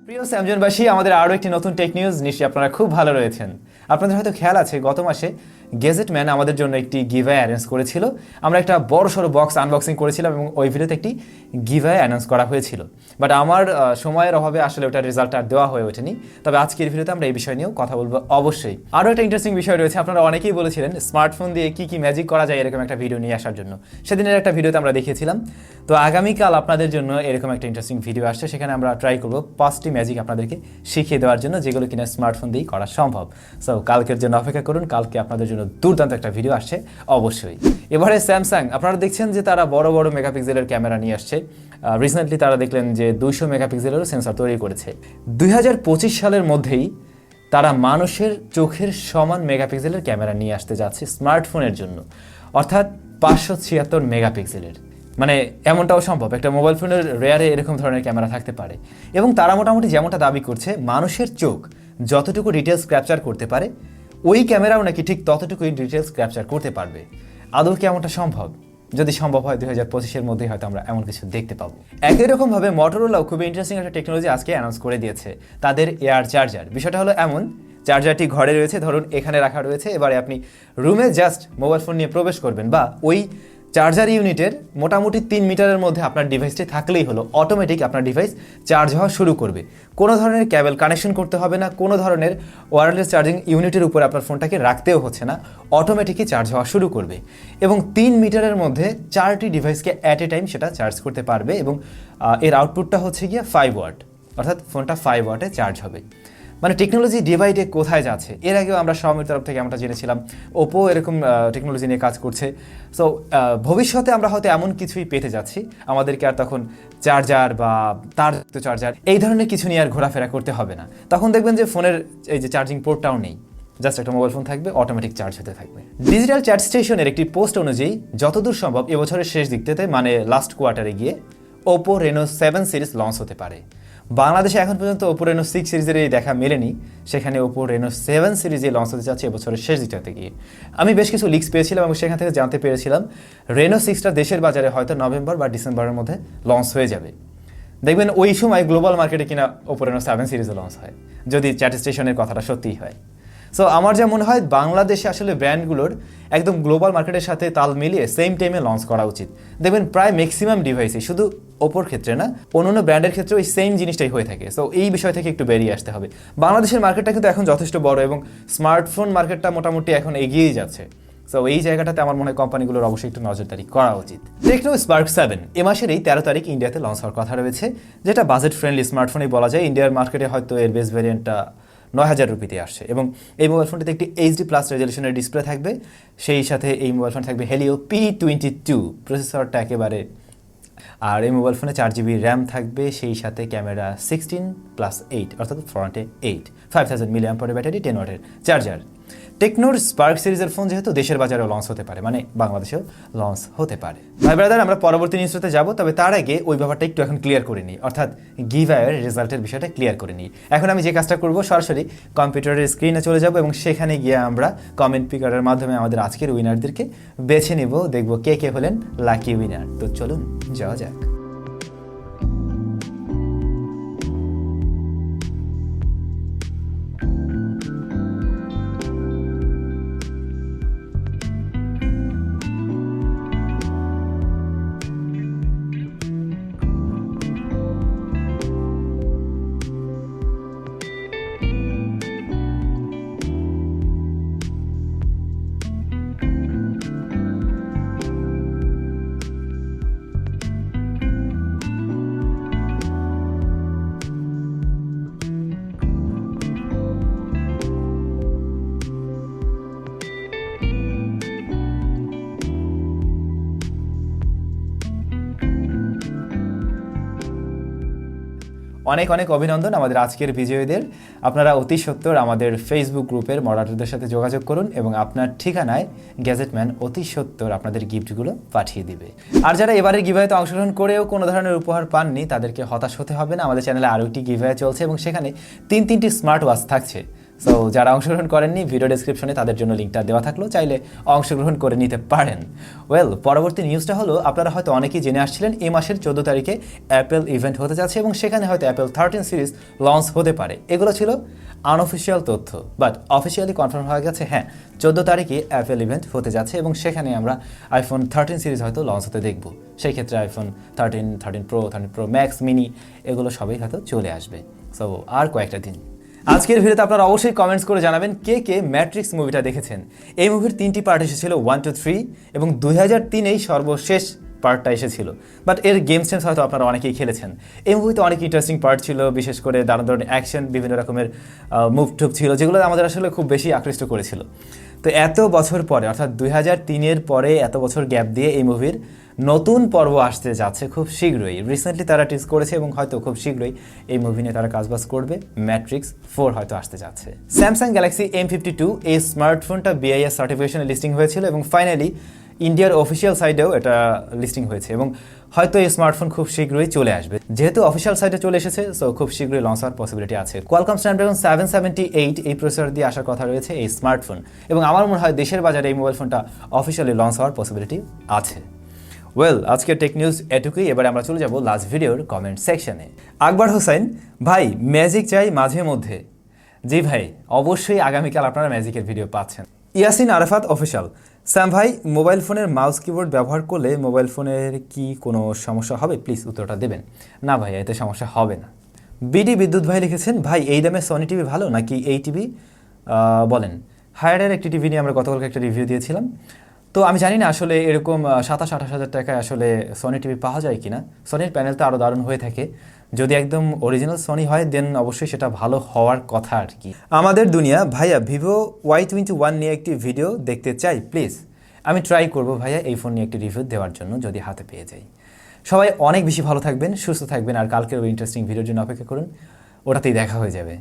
প্রিয় স্যামজনবাসী, আমাদের আরও একটি নতুন টেক নিউজ। নিশ্চয়ই আপনারা খুব ভালো রয়েছেন। আপনাদের হয়তো খেয়াল আছে, গত মাসে গ্যাজেট ম্যান আমাদের জন্য একটি গিভঅ্যাওয়ে অ্যারেঞ্জ করেছিল। আমরা একটা বড় সড়ো বক্স আনবক্সিং করেছিলাম এবং ওই ভিডিওতে একটি গিভঅ্যাওয়ে অ্যানাউন্স করা হয়েছিল। বাট আমার সময়ের অভাবে আসলে ওটার রেজাল্ট আর দেওয়া হয়ে ওঠেনি। তবে আজকের ভিডিওতে আমরা এই বিষয় নিয়েও কথা বলবো অবশ্যই। আরও একটা ইন্টারেস্টিং বিষয় রয়েছে। আপনারা অনেকেই বলেছিলেন স্মার্টফোন দিয়ে কি ম্যাজিক করা যায় এরকম একটা ভিডিও নিয়ে আসার জন্য। সেদিনের একটা ভিডিওতে আমরা দেখিয়েছিলাম। তো আগামীকাল আপনাদের জন্য এরকম একটা ইন্টারেস্টিং ভিডিও আসছে। সেখানে আমরা ট্রাই করবো 5টি ম্যাজিক আপনাদেরকে শিখিয়ে দেওয়ার জন্য, যেগুলো কিনা স্মার্টফোন দিয়েই করা সম্ভব। সো কালকের জন্য অপেক্ষা করুন, কালকে আপনাদের জন্য দুর্দান্ত একটা ভিডিও আসছে অবশ্যই। এবারে স্যামসাং, আপনারা দেখছেন যে তারা বড় বড় মেগাপিক্সেলের ক্যামেরা নিয়ে আসছে। রিসেন্টলি তারা দেখলেন যে 200 মেগাপিক্সেলেরও সেন্সর তৈরি করেছে। 2025 সালের মধ্যেই তারা মানুষের চোখের সমান মেগাপিক্সেলের ক্যামেরা নিয়ে আসতে যাচ্ছে স্মার্টফোনের জন্য, অর্থাৎ 576 মেগাপিক্সেলের। মানে এমনটাও সম্ভব, একটা মোবাইল ফোনের রেয়ারে এরকম ধরনের ক্যামেরা থাকতে পারে। এবং তারা মোটামুটি যেমনটা দাবি করছে, মানুষের চোখ যতটুকু ডিটেলস ক্যাপচার করতে পারে ওই ক্যামেরাও নাকি ঠিক ততটুকুই ডিটেলস ক্যাপচার করতে পারবে। আদৌ কি এমনটা সম্ভব? যদি সম্ভব হয় 2025-এর মধ্যেই হয়তো আমরা এমন কিছু দেখতে পাবো। একই রকমভাবে মটোরোলাও খুবই ইন্টারেস্টিং একটা টেকনোলজি আজকে অ্যানাউন্স করে দিয়েছে, তাদের এয়ার চার্জার। বিষয়টা হলো এমন, চার্জারটি ঘরে রয়েছে, ধরুন এখানে রাখা রয়েছে। এবারে আপনি রুমে জাস্ট মোবাইল ফোন নিয়ে প্রবেশ করবেন, বা ওই চার্জার ইউনিটের মোটামুটি 3 মিটারের মধ্যে আপনার ডিভাইসটি থাকলেই হলো, অটোমেটিক আপনার ডিভাইস চার্জ হওয়া শুরু করবে। কোনো ধরনের ক্যাবেল কানেকশন করতে হবে না, কোনো ধরনের ওয়্যারলেস চার্জিং ইউনিটের উপর আপনার ফোনটাকে রাখতেও হচ্ছে না, অটোমেটিকই চার্জ হওয়া শুরু করবে। এবং 3 মিটারের মধ্যে 4টি ডিভাইসকে অ্যাট এ টাইম সেটা চার্জ করতে পারবে। এবং এর আউটপুটটা হচ্ছে গিয়ে 5 ওয়াট, অর্থাৎ ফোনটা 5 ওয়াটে চার্জ হবে। মানে টেকনোলজি ডিভাইডে কোথায় যাচ্ছে। এর আগেও আমরা Xiaomiর তরফ থেকে আমরা জেনেছিলাম OPPO এরকম টেকনোলজি নিয়ে কাজ করছে। সো ভবিষ্যতে আমরা হয়তো এমন কিছুই পেতে যাচ্ছি, আমাদেরকে আর তখন চার্জার বা তারযুক্ত চার্জার এই ধরনের কিছু নিয়ে আর ঘোরাফেরা করতে হবে না। তখন দেখবেন যে ফোনের এই যে চার্জিং পোর্টটাও নেই, জাস্ট একটা মোবাইল ফোন থাকবে, অটোমেটিক চার্জ হতে থাকবে। ডিজিটাল চ্যাট স্টেশনের একটি পোস্ট অনুযায়ী যতদূর সম্ভব এবছরের শেষ দিকটাতে, মানে লাস্ট কোয়ার্টারে গিয়ে OPPO RENO 7 সিরিজ লঞ্চ হতে পারে। বাংলাদেশে এখন পর্যন্ত OPPO RENO 6 সিরিজের এই দেখা মেলেনি, সেখানে OPPO RENO 7 সিরিজে লঞ্চ হতে যাচ্ছে এবছরের শেষ দিকটাতে গিয়ে। আমি বেশ কিছু লিক্স পেয়েছিলাম এবং সেখান থেকে জানতে পেরেছিলাম RENO 6টা দেশের বাজারে হয়তো নভেম্বর বা ডিসেম্বরের মধ্যে লঞ্চ হয়ে যাবে। দেখবেন ওই সময় গ্লোবাল মার্কেটে কিনা OPPO RENO 7 সিরিজে লঞ্চ হয়, যদি চ্যাট স্টেশনের কথাটা সত্যিই হয়। সো আমার যা মনে হয়, বাংলাদেশে আসলে ব্র্যান্ডগুলোর একদম গ্লোবাল মার্কেটের সাথে তাল মিলিয়ে সেম টাইমে লঞ্চ করা উচিত। দেখবেন প্রায় ম্যাক্সিমাম ডিভাইসে, শুধু OPPOর ক্ষেত্রে না, অন্যান্য ব্র্যান্ডের ক্ষেত্রে ওই সেম জিনিসটাই হয়ে থাকে। সো এই বিষয় থেকে একটু বেরিয়ে আসতে হবে। বাংলাদেশের মার্কেটটা কিন্তু এখন যথেষ্ট বড় এবং স্মার্টফোন মার্কেটটা মোটামুটি এখন এগিয়েই যাচ্ছে। সো এই জায়গাটাতে আমার মনে হয় কোম্পানিগুলোর অবশ্যই একটু নজরদারি করা উচিত। টেকনো স্পার্ক 7 এ মাসের এই 13 তারিখ ইন্ডিয়াতে লঞ্চ হওয়ার কথা রয়েছে, যেটা বাজেট ফ্রেন্ডলি স্মার্টফোনই বলা যায়। ইন্ডিয়ার মার্কেটে হয়তো এর বেস ভ্যারিয়েন্টটা 9,000 রুপিতে আসছে। এবং এই মোবাইল ফোনটিতে একটি HD+ রেজলিউশনের ডিসপ্লে থাকবে, সেই সাথে এই মোবাইল ফোন থাকবে Helio P22 প্রসেসরটা একেবারে। আর এই মোবাইল ফোনে 4GB র্যাম থাকবে, সেই সাথে ক্যামেরা 16+8, অর্থাৎ ফ্রন্টে 8, 5000 mAh ব্যাটারি, 10 ওয়াটের চার্জার। টেকনোর স্পার্ক সিরিজের ফোন যেহেতু দেশের বাজারেও লঞ্চ হতে পারে, মানে বাংলাদেশেও লঞ্চ হতে পারে। ভাই ব্রাদার, আমরা পরবর্তী নিউজটাতে যাব, তবে তার আগে ওই ব্যাপারটা একটু এখন ক্লিয়ার করে নিই, অর্থাৎ গিভঅ্যাওয়ের রেজাল্টের বিষয়টা ক্লিয়ার করে নিই। এখন আমি যে কাজটা করব, সরাসরি কম্পিউটারের স্ক্রিনে চলে যাব এবং সেখানে গিয়ে আমরা কমেন্ট পিকারের মাধ্যমে আমাদের আজকের উইনারদেরকে বেছে নিব, দেখব কে কে হলেন লাকি উইনার। তো চলুন যাওয়া যাক। অনেক অনেক অভিনন্দন আমাদের আজকের বিজয়ীদের। আপনারা অতি সত্বর আমাদের ফেসবুক গ্রুপের মডারেটরদের সাথে যোগাযোগ করুন এবং আপনার ঠিকানায় গ্যাজেটম্যান অতি সত্বর আপনাদের গিফটগুলো পাঠিয়ে দিবে। আর যারা এবারের গিভঅ্যাওয়েতে অংশগ্রহণ করেও কোনো ধরনের উপহার পাননি, তাদেরকে হতাশ হতে হবে না। আমাদের চ্যানেলে আরও একটি গিভঅ্যাওয়ে চলছে এবং সেখানে 3টি স্মার্ট ওয়াচ থাকছে। সো যারা অংশগ্রহণ করেননি ভিডিও ডেসক্রিপশনে তাদের জন্য লিঙ্কটা দেওয়া থাকলো, চাইলে অংশগ্রহণ করে নিতে পারেন। ওয়েল, পরবর্তী নিউজটা হলো, আপনারা হয়তো অনেকেই জেনে আসছিলেন এই মাসের 14 তারিখে অ্যাপেল ইভেন্ট হতে যাচ্ছে এবং সেখানে হয়তো অ্যাপেল 13 সিরিজ লঞ্চ হতে পারে। এগুলো ছিল আনঅফিসিয়াল তথ্য, বাট অফিসিয়ালি কনফার্ম হয়ে গেছে হ্যাঁ 14 তারিখে অ্যাপেল ইভেন্ট হতে যাচ্ছে এবং সেখানে আমরা আইফোন 13 সিরিজ হয়তো লঞ্চ হতে দেখব। সেই ক্ষেত্রে iPhone 13, 13 pro, 13 pro max, mini এগুলো সবই হয়তো চলে আসবে। সো আর কয়েকটা দিন। আজকের ভিডিওতে আপনারা অবশ্যই কমেন্টস করে জানাবেন কে কে ম্যাট্রিক্স মুভিটা দেখেছেন। এই মুভির 3টি পার্ট এসেছিল 1, 2, 3 এবং 2003-এই সর্বশেষ পার্টটা এসেছিল। বাট এর গেমস টেমস হয়তো আপনারা অনেকেই খেলেছেন। এই মুভিতে অনেক ইন্টারেস্টিং পার্ট ছিল, বিশেষ করে দারুণ দারুণ অ্যাকশন, বিভিন্ন রকমের মুভ টুভ ছিল যেগুলো আমাদের আসলে খুব বেশি আকৃষ্ট করেছিল। তো এত বছর পরে, অর্থাৎ 2003-এর পরে এত বছর গ্যাপ দিয়ে এই মুভির নতুন পর্ব আসতে যাচ্ছে খুব শীঘ্রই। রিসেন্টলি তারা টিজ করেছে এবং হয়তো খুব শীঘ্রই এই মুভি নিয়ে তারা কাজবাজ করবে। ম্যাট্রিক্স 4 হয়তো আসতে যাচ্ছে। স্যামসাং গ্যালাক্সি M52 এই স্মার্টফোনটা BIS সার্টিফিকেশনে লিস্টিং হয়েছিল এবং ফাইনালি ইন্ডিয়ার অফিসিয়াল সাইটেও এটা লিস্টিং হয়েছে এবং হয়তো এই স্মার্টফোন খুব শীঘ্রই চলে আসবে। যেহেতু অফিসিয়াল সাইটে চলে এসেছে, সো খুব শীঘ্রই লঞ্চ হওয়ার পসিবিলিটি আছে। কোয়ালকম স্ন্যাপড্রাগন 778 এই প্রসেসর দিয়ে আসার কথা রয়েছে এই স্মার্টফোন এবং আমার মনে হয় দেশের বাজারে এই মোবাইল ফোনটা অফিসিয়ালি লঞ্চ হওয়ার পসিবিলিটি আছে। ওয়েল, আজকের টেক নিউজ এটুকুই। এবারে আমরা চলে যাব লাস্ট ভিডিওর কমেন্ট সেকশনে। আকবর হোসেন ভাই, ম্যাজিক চাই মাঝে মধ্যে। জি ভাই, অবশ্যই আগামীকাল আপনারা ম্যাজিকের ভিডিও পাচ্ছেন। ইয়াসিন আরাফাত অফিসিয়াল, স্যাম ভাই মোবাইল ফোনের মাউস কিবোর্ড ব্যবহার করলে মোবাইল ফোনের কি কোনো সমস্যা হবে? প্লিজ উত্তরটা দেবেন। না ভাই, এতে সমস্যা হবে না। বিডি বিদ্যুৎ ভাই লিখেছেন, ভাই এই দামে সনি টিভি ভালো নাকি এই টিভি বলেন। হায়ারের একটি টিভি নিয়ে আমরা গতকালকে একটা রিভিউ দিয়েছিলাম। তো আমি জানি না আসলে এরকম 27-28 হাজার টাকায় আসলে সনি টিভি পাওয়া যায় কিনা। সনির প্যানেল তো আরও দারুণ হয়ে থাকে। যদি একদম অরিজিনাল সনি হয় দেন অবশ্যই সেটা ভালো হওয়ার কথা আর কি। আমাদের দুনিয়া ভাইয়া ভিভো Y21 নিয়ে একটি ভিডিও দেখতে চাই প্লিজ। আমি ট্রাই করব ভাইয়া এই ফোন নিয়ে একটি রিভিউ দেওয়ার জন্য যদি হাতে পেয়ে যাই। সবাই অনেক বেশি ভালো থাকবেন, সুস্থ থাকবেন আর কালকের ওই ইন্টারেস্টিং ভিডিওর জন্য অপেক্ষা করুন, ওটাতেই দেখা হয়ে যাবে।